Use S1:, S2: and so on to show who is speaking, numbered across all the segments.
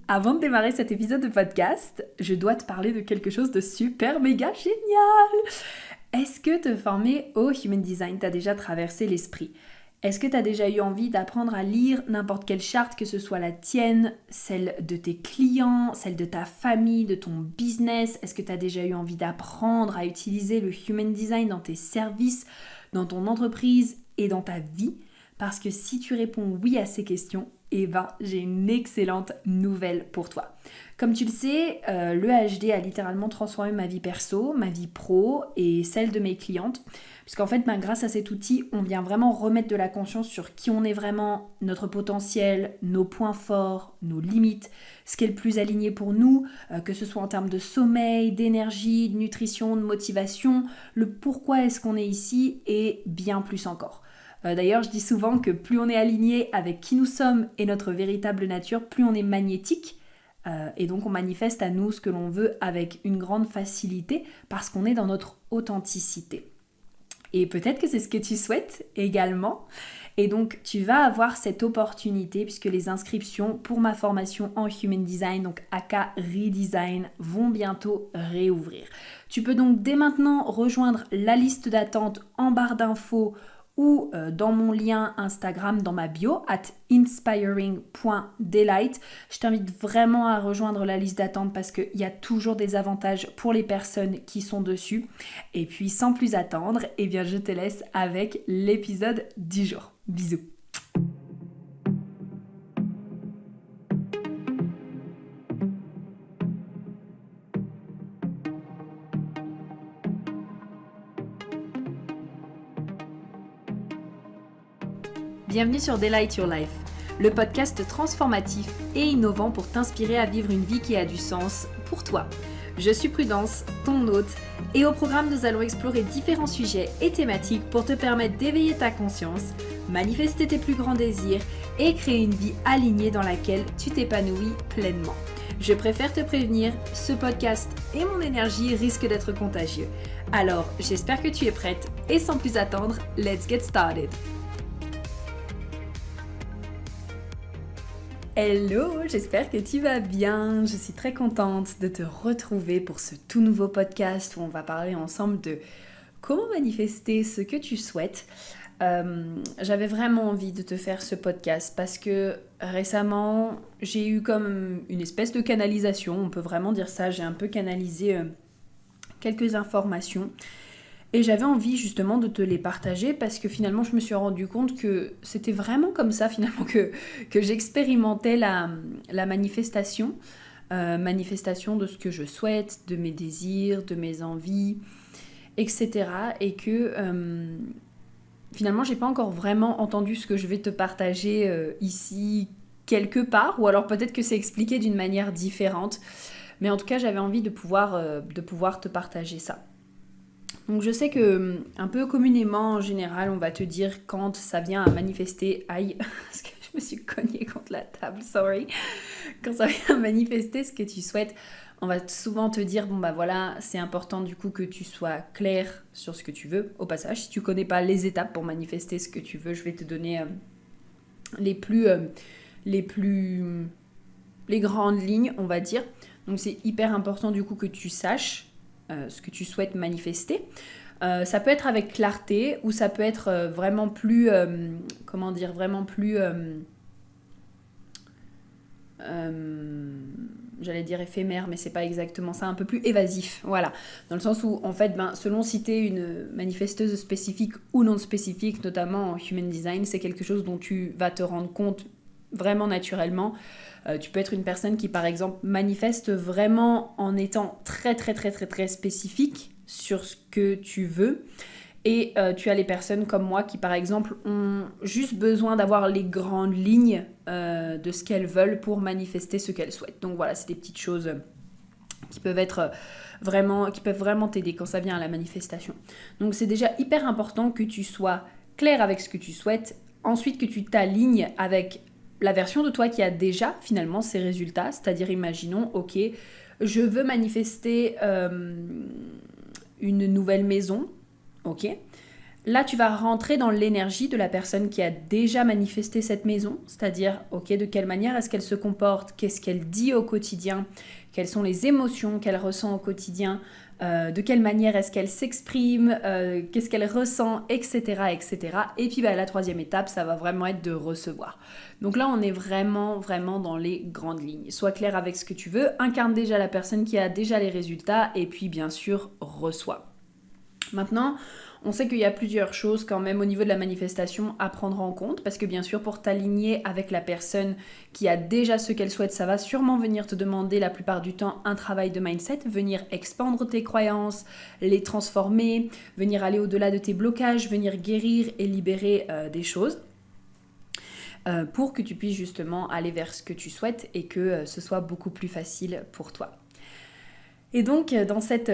S1: Avant de démarrer cet épisode de podcast, je dois te parler de quelque chose de super méga génial. Est-ce que te former au Human Design t'a déjà traversé l'esprit ? Est-ce que tu as déjà eu envie d'apprendre à lire n'importe quelle charte, que ce soit la tienne, celle de tes clients, celle de ta famille, de ton business ? Est-ce que tu as déjà eu envie d'apprendre à utiliser le Human Design dans tes services, dans ton entreprise et dans ta vie ? Parce que si tu réponds oui à ces questions, j'ai une excellente nouvelle pour toi. Comme tu le sais, le HD a littéralement transformé ma vie perso, ma vie pro et celle de mes clientes. Puisqu'en fait, grâce à cet outil, on vient vraiment remettre de la conscience sur qui on est vraiment, notre potentiel, nos points forts, nos limites, ce qui est le plus aligné pour nous, que ce soit en termes de sommeil, d'énergie, de nutrition, de motivation, le pourquoi est-ce qu'on est ici et bien plus encore. D'ailleurs, je dis souvent que plus on est aligné avec qui nous sommes et notre véritable nature, plus on est magnétique. Et donc on manifeste à nous ce que l'on veut avec une grande facilité parce qu'on est dans notre authenticité. Et peut-être que c'est ce que tu souhaites également. Et donc tu vas avoir cette opportunité puisque les inscriptions pour ma formation en Human Design, donc aka Redesign, vont bientôt réouvrir. Tu peux donc dès maintenant rejoindre la liste d'attente en barre d'infos ou dans mon lien Instagram dans ma bio @inspiring.delight. Je t'invite vraiment à rejoindre la liste d'attente parce qu'il y a toujours des avantages pour les personnes qui sont dessus. Et puis sans plus attendre, je te laisse avec l'épisode du jour. Bisous. Bienvenue sur Delight Your Life, le podcast transformatif et innovant pour t'inspirer à vivre une vie qui a du sens pour toi. Je suis Prudence, ton hôte, et au programme nous allons explorer différents sujets et thématiques pour te permettre d'éveiller ta conscience, manifester tes plus grands désirs et créer une vie alignée dans laquelle tu t'épanouis pleinement. Je préfère te prévenir, ce podcast et mon énergie risquent d'être contagieux. Alors, j'espère que tu es prête et sans plus attendre, let's get started! Hello, j'espère que tu vas bien. Je suis très contente de te retrouver pour ce tout nouveau podcast où on va parler ensemble de comment manifester ce que tu souhaites. J'avais vraiment envie de te faire ce podcast parce que récemment, j'ai eu comme une espèce de canalisation, on peut vraiment dire ça. J'ai un peu canalisé quelques informations. Et j'avais envie justement de te les partager parce que finalement je me suis rendu compte que c'était vraiment comme ça finalement que j'expérimentais la manifestation. Manifestation de ce que je souhaite, de mes désirs, de mes envies, etc. Et que finalement j'ai pas encore vraiment entendu ce que je vais te partager ici quelque part, ou alors peut-être que c'est expliqué d'une manière différente. Mais en tout cas j'avais envie de pouvoir te partager ça. Donc je sais que un peu communément en général on va te dire quand ça vient à manifester, aïe, parce que je me suis cognée contre la table, sorry, quand ça vient à manifester ce que tu souhaites, on va souvent te dire voilà, c'est important du coup que tu sois clair sur ce que tu veux. Au passage, si tu connais pas les étapes pour manifester ce que tu veux, je vais te donner les grandes lignes, on va dire. Donc c'est hyper important du coup que tu saches ce que tu souhaites manifester. Ça peut être avec clarté ou ça peut être vraiment plus j'allais dire éphémère, mais c'est pas exactement ça, un peu plus évasif, voilà, dans le sens où en fait selon si t'es une manifesteuse spécifique ou non spécifique, notamment en Human Design, c'est quelque chose dont tu vas te rendre compte vraiment naturellement. Tu peux être une personne qui par exemple manifeste vraiment en étant très très très très très spécifique sur ce que tu veux, et tu as les personnes comme moi qui par exemple ont juste besoin d'avoir les grandes lignes de ce qu'elles veulent pour manifester ce qu'elles souhaitent. Donc voilà, c'est des petites choses qui peuvent vraiment t'aider quand ça vient à la manifestation. Donc c'est déjà hyper important que tu sois clair avec ce que tu souhaites, ensuite que tu t'alignes avec la version de toi qui a déjà finalement ces résultats, c'est-à-dire imaginons, ok, je veux manifester une nouvelle maison, ok, là, tu vas rentrer dans l'énergie de la personne qui a déjà manifesté cette maison, c'est-à-dire, ok, de quelle manière est-ce qu'elle se comporte, qu'est-ce qu'elle dit au quotidien, quelles sont les émotions qu'elle ressent au quotidien, de quelle manière est-ce qu'elle s'exprime, qu'est-ce qu'elle ressent, etc., etc. Et puis la troisième étape, ça va vraiment être de recevoir. Donc là, on est vraiment, vraiment dans les grandes lignes. Sois clair avec ce que tu veux, incarne déjà la personne qui a déjà les résultats, et puis bien sûr, reçois. Maintenant, on sait qu'il y a plusieurs choses quand même au niveau de la manifestation à prendre en compte, parce que bien sûr, pour t'aligner avec la personne qui a déjà ce qu'elle souhaite, ça va sûrement venir te demander la plupart du temps un travail de mindset, venir expandre tes croyances, les transformer, venir aller au-delà de tes blocages, venir guérir et libérer des choses pour que tu puisses justement aller vers ce que tu souhaites et que ce soit beaucoup plus facile pour toi. Et donc, dans cette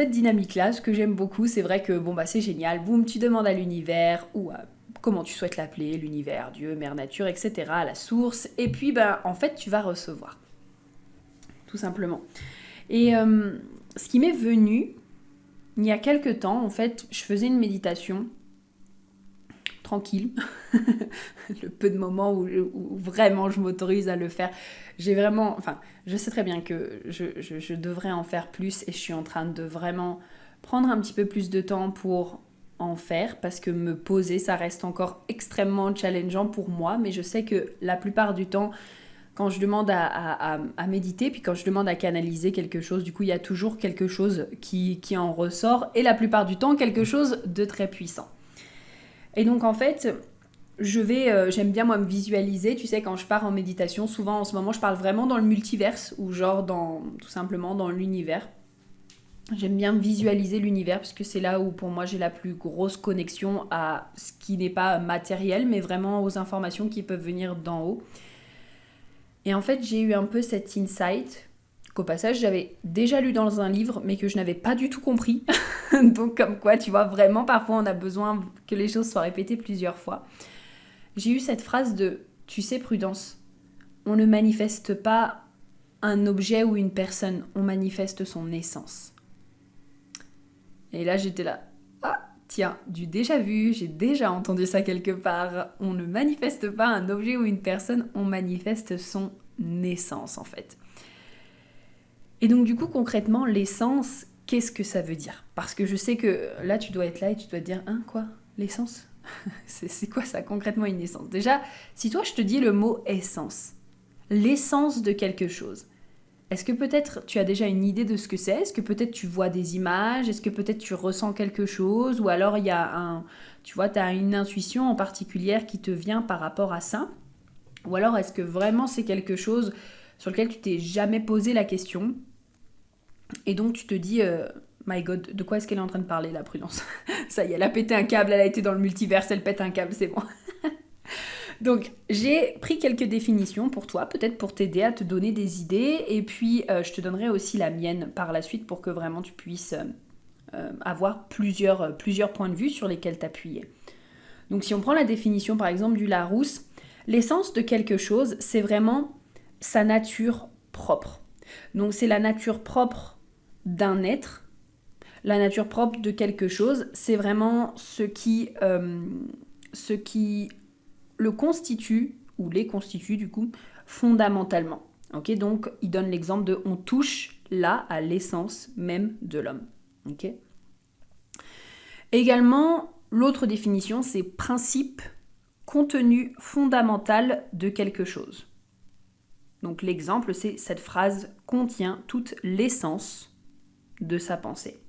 S1: dynamique-là, ce que j'aime beaucoup, c'est vrai que c'est génial, boum, tu demandes à l'univers, ou à comment tu souhaites l'appeler, l'univers, Dieu, Mère Nature, etc., la source, et puis, en fait, tu vas recevoir, tout simplement. Et ce qui m'est venu, il y a quelques temps, en fait, je faisais une méditation, tranquille, le peu de moments où vraiment je m'autorise à le faire. Je sais très bien que je devrais en faire plus et je suis en train de vraiment prendre un petit peu plus de temps pour en faire parce que me poser, ça reste encore extrêmement challengeant pour moi, mais je sais que la plupart du temps, quand je demande à méditer, puis quand je demande à canaliser quelque chose, du coup, il y a toujours quelque chose qui en ressort et la plupart du temps, quelque chose de très puissant. Et donc, en fait, j'aime bien moi me visualiser, tu sais, quand je pars en méditation, souvent en ce moment je parle vraiment dans le multiverse ou genre tout simplement dans l'univers. J'aime bien visualiser l'univers parce que c'est là où pour moi j'ai la plus grosse connexion à ce qui n'est pas matériel mais vraiment aux informations qui peuvent venir d'en haut. Et en fait j'ai eu un peu cet insight qu'au passage j'avais déjà lu dans un livre mais que je n'avais pas du tout compris. Donc comme quoi tu vois vraiment parfois on a besoin que les choses soient répétées plusieurs fois. J'ai eu cette phrase de « Tu sais Prudence, on ne manifeste pas un objet ou une personne, on manifeste son essence. » Et là j'étais là « Ah tiens, du déjà vu, j'ai déjà entendu ça quelque part. On ne manifeste pas un objet ou une personne, on manifeste son essence en fait. » Et donc du coup concrètement l'essence, qu'est-ce que ça veut dire ? Parce que je sais que là tu dois être là et tu dois te dire « Hein quoi ? L'essence ? C'est quoi ça concrètement une essence ? Déjà, si toi je te dis le mot essence, l'essence de quelque chose, est-ce que peut-être tu as déjà une idée de ce que c'est ? Est-ce que peut-être tu vois des images ? Est-ce que peut-être tu ressens quelque chose ? Ou alors il y a tu as une intuition en particulier qui te vient par rapport à ça ? Ou alors est-ce que vraiment c'est quelque chose sur lequel tu t'es jamais posé la question ? Et donc tu te dis... My God, de quoi est-ce qu'elle est en train de parler, la Prudence ? Ça y est, elle a pété un câble, elle a été dans le multiverse, elle pète un câble, c'est bon. Donc, j'ai pris quelques définitions pour toi, peut-être pour t'aider à te donner des idées, et puis je te donnerai aussi la mienne par la suite pour que vraiment tu puisses avoir plusieurs points de vue sur lesquels t'appuyer. Donc, si on prend la définition, par exemple, du Larousse, l'essence de quelque chose, c'est vraiment sa nature propre. Donc, c'est la nature propre d'un être. La nature propre de quelque chose, c'est vraiment ce qui le constitue, ou les constitue du coup, fondamentalement. Okay, donc, il donne l'exemple de « on touche là à l'essence même de l'homme ». Okay. Également, l'autre définition, c'est « principe, contenu fondamental de quelque chose ». Donc, l'exemple, c'est « cette phrase contient toute l'essence de sa pensée ».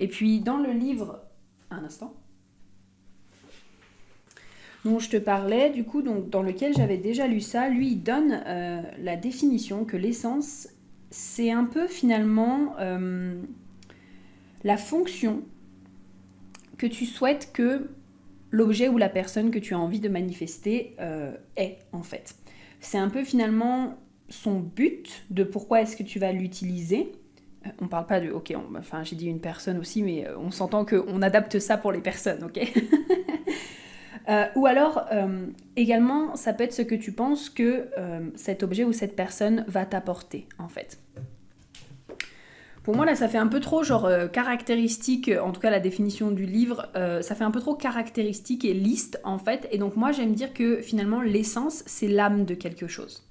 S1: Et puis dans le livre, un instant, dont je te parlais, du coup, donc, dans lequel j'avais déjà lu ça, lui il donne la définition que l'essence, c'est un peu finalement la fonction que tu souhaites que l'objet ou la personne que tu as envie de manifester ait en fait. C'est un peu finalement son but de pourquoi est-ce que tu vas l'utiliser. On parle pas de, ok, j'ai dit une personne aussi, mais on s'entend qu'on adapte ça pour les personnes, ok. Ou alors, également, ça peut être ce que tu penses que cet objet ou cette personne va t'apporter, en fait. Pour moi, là, ça fait un peu trop genre caractéristique, en tout cas la définition du livre, ça fait un peu trop caractéristique et liste en fait. Et donc moi, j'aime dire que finalement, l'essence, c'est l'âme de quelque chose.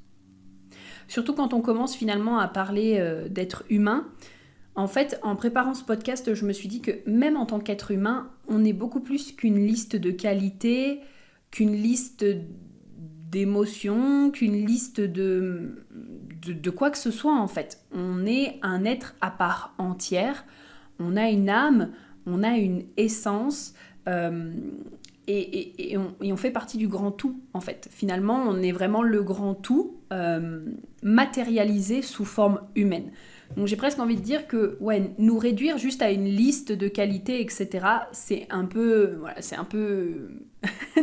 S1: Surtout quand on commence finalement à parler d'être humain. En fait, en préparant ce podcast, je me suis dit que même en tant qu'être humain, on est beaucoup plus qu'une liste de qualités, qu'une liste d'émotions, qu'une liste de quoi que ce soit en fait. On est un être à part entière, on a une âme, on a une essence et on fait partie du grand tout en fait. Finalement, on est vraiment le grand tout matérialisé sous forme humaine. Donc j'ai presque envie de dire que ouais, nous réduire juste à une liste de qualités, etc., c'est un peu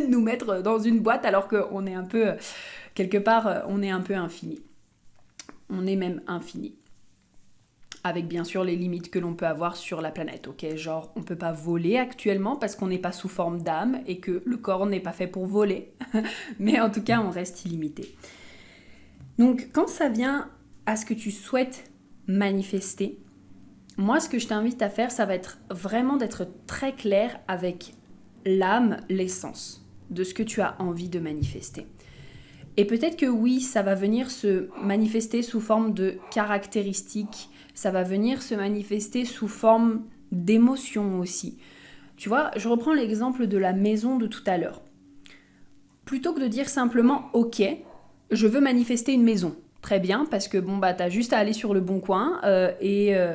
S1: nous mettre dans une boîte alors qu'on est un peu, quelque part, on est un peu infini. On est même infini. Avec bien sûr les limites que l'on peut avoir sur la planète, ok ? Genre, on peut pas voler actuellement parce qu'on n'est pas sous forme d'âme et que le corps n'est pas fait pour voler. Mais en tout cas, on reste illimité. Donc, quand ça vient à ce que tu souhaites manifester, moi, ce que je t'invite à faire, ça va être vraiment d'être très clair avec l'âme, l'essence de ce que tu as envie de manifester. Et peut-être que oui, ça va venir se manifester sous forme de caractéristiques, ça va venir se manifester sous forme d'émotions aussi. Tu vois, je reprends l'exemple de la maison de tout à l'heure. Plutôt que de dire simplement « Ok, je veux manifester une maison », très bien, parce que bon, bah, t'as juste à aller sur le bon coin,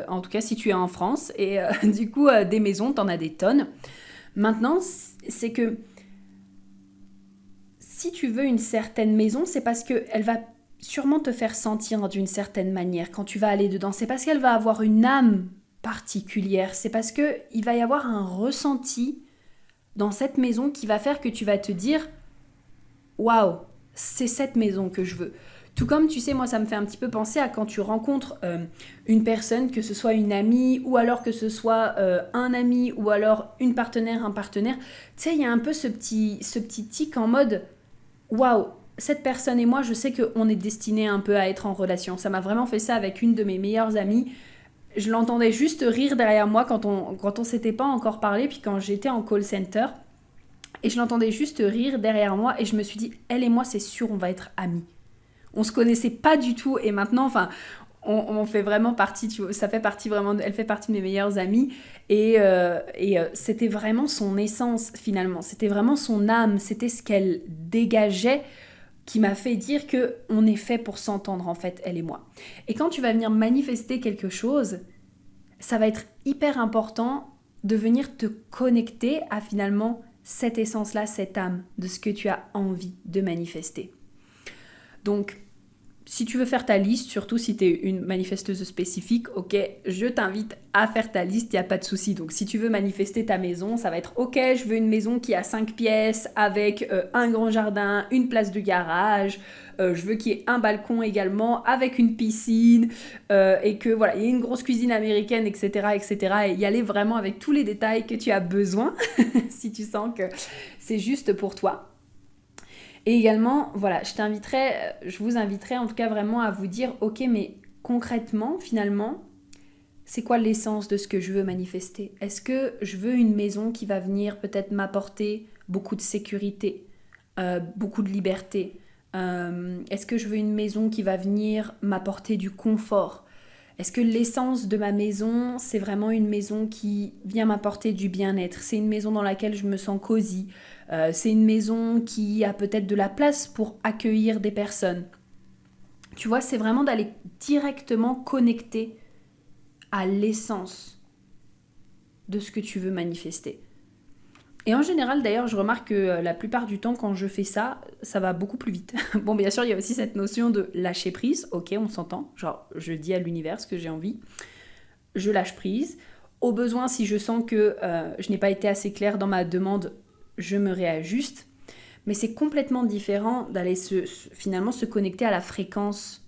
S1: en tout cas si tu es en France, et du coup, des maisons, t'en as des tonnes. Maintenant, c'est que si tu veux une certaine maison, c'est parce qu'elle va sûrement te faire sentir d'une certaine manière quand tu vas aller dedans. C'est parce qu'elle va avoir une âme particulière. C'est parce qu'il va y avoir un ressenti dans cette maison qui va faire que tu vas te dire « Waouh, c'est cette maison que je veux ». Tout comme, tu sais, moi, ça me fait un petit peu penser à quand tu rencontres une personne, que ce soit une amie, ou alors que ce soit un ami, ou alors une partenaire, un partenaire. Tu sais, il y a un peu ce petit tic en mode « Waouh, cette personne et moi, je sais qu'on est destiné un peu à être en relation. » Ça m'a vraiment fait ça avec une de mes meilleures amies. Je l'entendais juste rire derrière moi quand on s'était pas encore parlé, puis quand j'étais en call center. Et je l'entendais juste rire derrière moi, et je me suis dit « Elle et moi, c'est sûr, on va être amis. » On se connaissait pas du tout, et maintenant, enfin, on fait vraiment partie, tu vois, elle fait partie de mes meilleures amies, et c'était vraiment son essence finalement, c'était vraiment son âme, c'était ce qu'elle dégageait qui m'a fait dire que on est fait pour s'entendre en fait, elle et moi. Et quand tu vas venir manifester quelque chose, ça va être hyper important de venir te connecter à finalement cette essence-là, cette âme de ce que tu as envie de manifester. Donc, si tu veux faire ta liste, surtout si tu es une manifesteuse spécifique, ok, je t'invite à faire ta liste, il n'y a pas de souci. Donc, si tu veux manifester ta maison, ça va être ok, je veux une maison qui a 5 pièces avec un grand jardin, une place de garage, je veux qu'il y ait un balcon également avec une piscine et que voilà, il y ait une grosse cuisine américaine, etc., etc. Et y aller vraiment avec tous les détails que tu as besoin si tu sens que c'est juste pour toi. Et également, voilà, je vous inviterai en tout cas vraiment à vous dire, ok, mais concrètement, finalement, c'est quoi l'essence de ce que je veux manifester ? Est-ce que je veux une maison qui va venir peut-être m'apporter beaucoup de sécurité, beaucoup de liberté ? Est-ce que je veux une maison qui va venir m'apporter du confort ? Est-ce que l'essence de ma maison, c'est vraiment une maison qui vient m'apporter du bien-être ? C'est une maison dans laquelle je me sens cosy. C'est une maison qui a peut-être de la place pour accueillir des personnes. Tu vois, c'est vraiment d'aller directement connecter à l'essence de ce que tu veux manifester. Et en général, d'ailleurs, je remarque que la plupart du temps, quand je fais ça, ça va beaucoup plus vite. Bon, bien sûr, il y a aussi cette notion de lâcher prise. Ok, on s'entend. Genre, je dis à l'univers ce que j'ai envie. Je lâche prise. Au besoin, si je sens que je n'ai pas été assez claire dans ma demande, je me réajuste. Mais c'est complètement différent d'aller finalement se connecter à la fréquence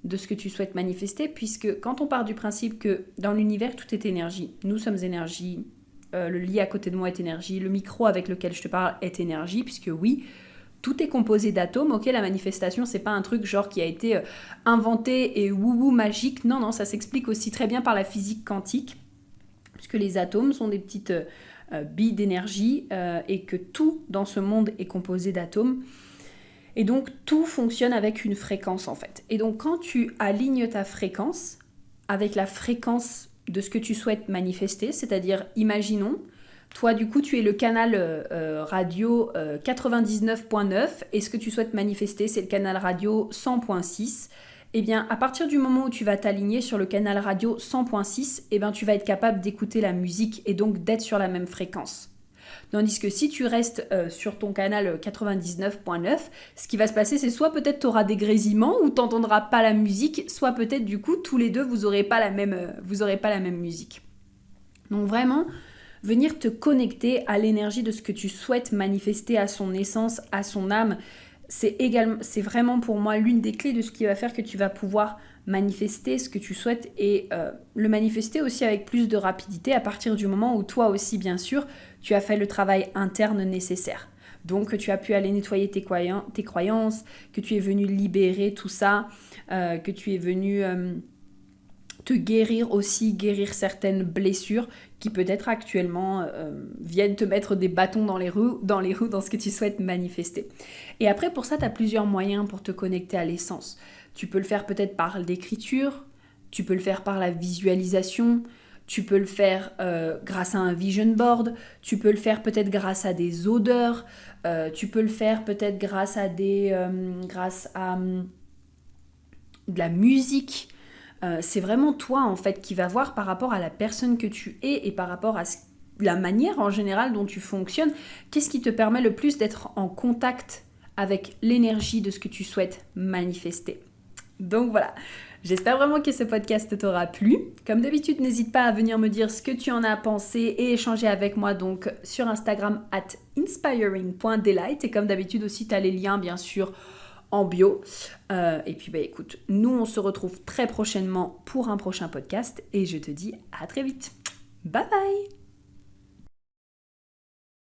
S1: de ce que tu souhaites manifester, puisque quand on part du principe que dans l'univers, tout est énergie. Nous sommes énergie. Le lit à côté de moi est énergie, le micro avec lequel je te parle est énergie, puisque oui, Tout est composé d'atomes, ok, la manifestation c'est pas un truc genre qui a été inventé et wouhou magique, non, ça s'explique aussi très bien par la physique quantique, puisque les atomes sont des petites billes d'énergie et que tout dans ce monde est composé d'atomes. Et donc tout fonctionne avec une fréquence en fait. Et donc quand tu alignes ta fréquence avec la fréquence de ce que tu souhaites manifester, c'est-à-dire imaginons, toi, du coup, tu es le canal radio 99.9 et ce que tu souhaites manifester, c'est le canal radio 100.6. Eh bien, à partir du moment où tu vas t'aligner sur le canal radio 100.6, eh bien, tu vas être capable d'écouter la musique et donc d'être sur la même fréquence. Tandis que si tu restes sur ton canal 99.9, ce qui va se passer, c'est soit peut-être tu auras des grésillements ou tu n'entendras pas la musique, soit peut-être du coup, tous les deux, vous n'aurez pas la même musique. Donc vraiment, venir te connecter à l'énergie de ce que tu souhaites manifester, à son essence, à son âme, c'est vraiment pour moi l'une des clés de ce qui va faire que tu vas pouvoir manifester ce que tu souhaites et le manifester aussi avec plus de rapidité à partir du moment où toi aussi, bien sûr, tu as fait le travail interne nécessaire. Donc que tu as pu aller nettoyer tes croyances, que tu es venu libérer tout ça, que tu es venu te guérir aussi, guérir certaines blessures qui peut-être actuellement viennent te mettre des bâtons dans les roues dans ce que tu souhaites manifester. Et après, pour ça, tu as plusieurs moyens pour te connecter à l'essence. Tu peux le faire peut-être par l'écriture, tu peux le faire par la visualisation, tu peux le faire grâce à un vision board, tu peux le faire peut-être grâce à des odeurs, tu peux le faire peut-être grâce à de la musique. C'est vraiment toi en fait qui va voir par rapport à la personne que tu es et par rapport à la manière en général dont tu fonctionnes, qu'est-ce qui te permet le plus d'être en contact avec l'énergie de ce que tu souhaites manifester. Donc voilà, j'espère vraiment que ce podcast t'aura plu. Comme d'habitude, n'hésite pas à venir me dire ce que tu en as pensé et échanger avec moi donc sur Instagram @inspiring.delight et comme d'habitude aussi tu as les liens bien sûr en bio. Et puis écoute, nous on se retrouve très prochainement pour un prochain podcast et je te dis à très vite. Bye bye.